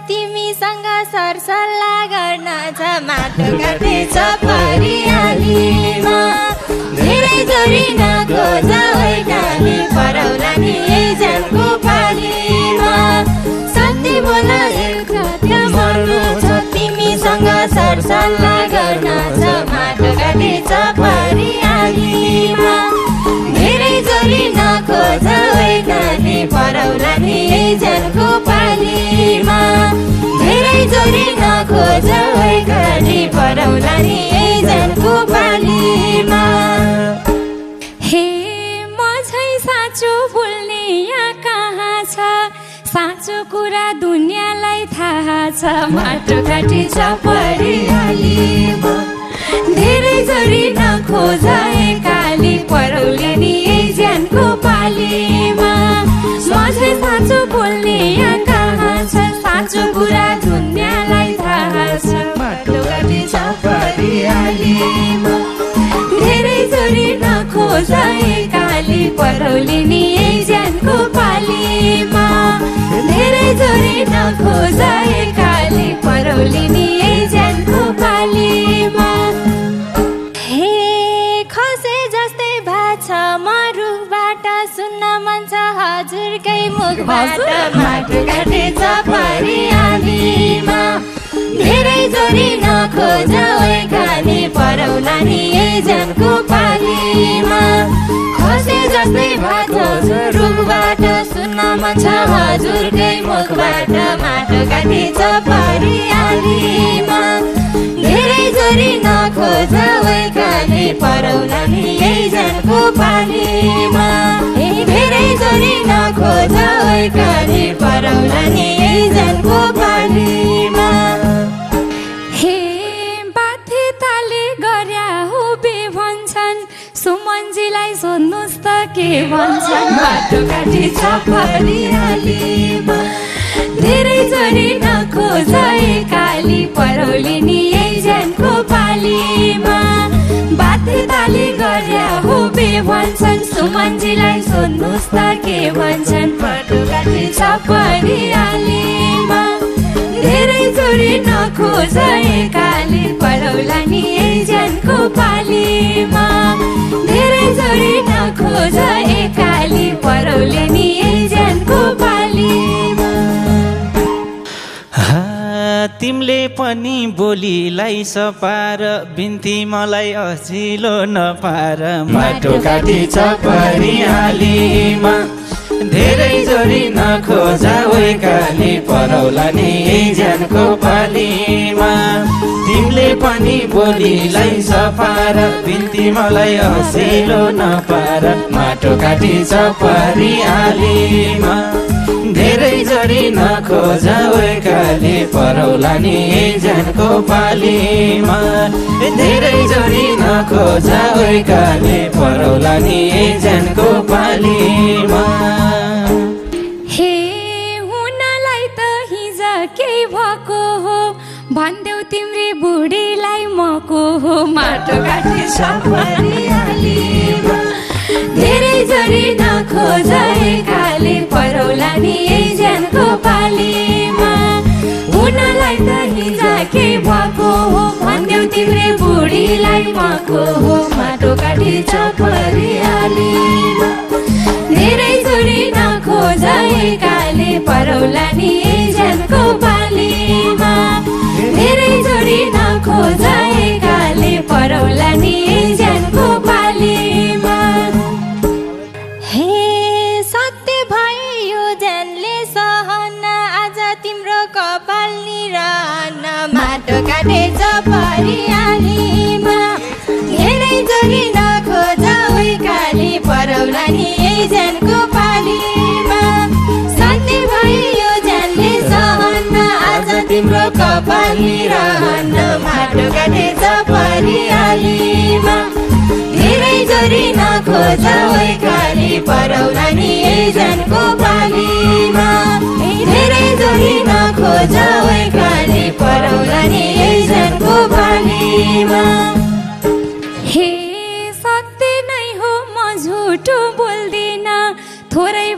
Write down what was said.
तिमीसँग सरसल्लाह गर्न छ माटोकाटे चपरियालीमा धेरै जोरी नखोज ओइकाली परौला नि ज्यानको पालीमा सत्य बोल एक सत्य मर्नु छ तिमीसँग सरसल्लाह गर्न छ माटोकाटे चपरियालीमा धेरै जोरी नखोज ओइकाली परौला नि ज्यानको पालीमा धेरै जोरी नखोज ओइकाली परौला नि ज्यानको पालीमा हे म झै साँचो बोल्ने यहाँ कहाँ छ साँचो कुरा दुनियाँलाई थाहा छ माटोकाटे चपरियालीमा धेरै जोरी नखोज एकाली परौले नि ज्यानको पालीमा म झै साँचो बोल्ने यहाँ कहाँ छ साँचो कुरा दुनियाँलाई थाहा छ माटोकाटे चपरियालीमा धेरै जोरी नखोज एकाली परौले नि ज्यानको पालीमा धेरै जोरी नखोज एकाली परौले नि ज्यानको पालीमा हे खसे जस्तै भाछ मरुबाट सुन्न मन छ हजुरकै मुखबाट माटोकाटे चपरियालीमा धेरै जोरी नखोज ओइकाली परौला नि ज्यानको पालीमा खसे जस्तै भाछ रुखबाट सुन्न मन छ हजुरकै मुखबाट माटोकाटे चपरियालीमा धेरै जोरी नखोज ओइकाली परौला नि ज्यानको पालीमा धेरै जोरी नखोज ओइकाली परौला नि ज्यानको पालीमा हे बाथे ताले गर्या हो बे भन्छन् सुमनजीलाई सोध्नुहोस् त के भन्छन् माटोकाटे चपरियालीमा धेरै जोरी नखोज एकाली परौले नि ज्यानको पालीमा बाथे ताले गर्या हो बे भन्छन् सुमनजीलाई सोध्नुहोस् त के भन्छन् माटोकाटे चपरियालीमा धेरै जोरी नखोज एकाली परौला नि ज्यानको पालीमा धेरै जोरी नखोज एकाली परौले नि ज्यानको पालीमा तिमीले पनि बोलीलाई सपार बिन्ती मलाई अझिलो नपार माटोकाटे चपरियालीमा धेरै जोरी नखोज ओइकाली परौला नि ज्यानको पालीमा तिमीले पनि बोलीलाई सपार बिन्ती मलाई अझिलो नपार माटोकाटे चपरियालीमा धेरै जोरी नखोज ओइकाली परौला नि ज्यानको पालीमा धेरै जोरी नखोज ओइकाली परौला नि ज्यानको पालीमा हे हुनलाई त हिजो केही भएको हो भन्देऊ तिम्री बुढीलाई मको हो माटोकाटे चपरियालीमा धेरै जोरी नखोज एकाली परौला नि ज्यानको पालीमा हुनलाई त हिजो केही भएको हो भन्देऊ तिम्री बुढीलाई मको हो माटोकाटे चपरियालीमा धेरै जोरी नखोज एकाली परौला नि ज्यानको पालीमा धेरै जोरी नखोज एकाली परौला नि ज्यानको पालीमा हे सत्य भयो ज्यानले सहन आज तिम्रो कपाल निरहन माटोकाटे चपरियालीमा धेरै जोरी नखोज ओइकाली परौला नि ज्यानको पालीमा सत्य भयो ज्यानले सहन आज तिम्रो कपाल निरहन माटोकाटे चपरियालीमा धेरै जोरी नखोज ओइकाली परौला नि ज्यानको पालीमा धेरै जोरी नखोज ओइकाली परौला नि ज्यानको पालीमा हे सत्य नै हो म झुटो बोल्दिन थोरै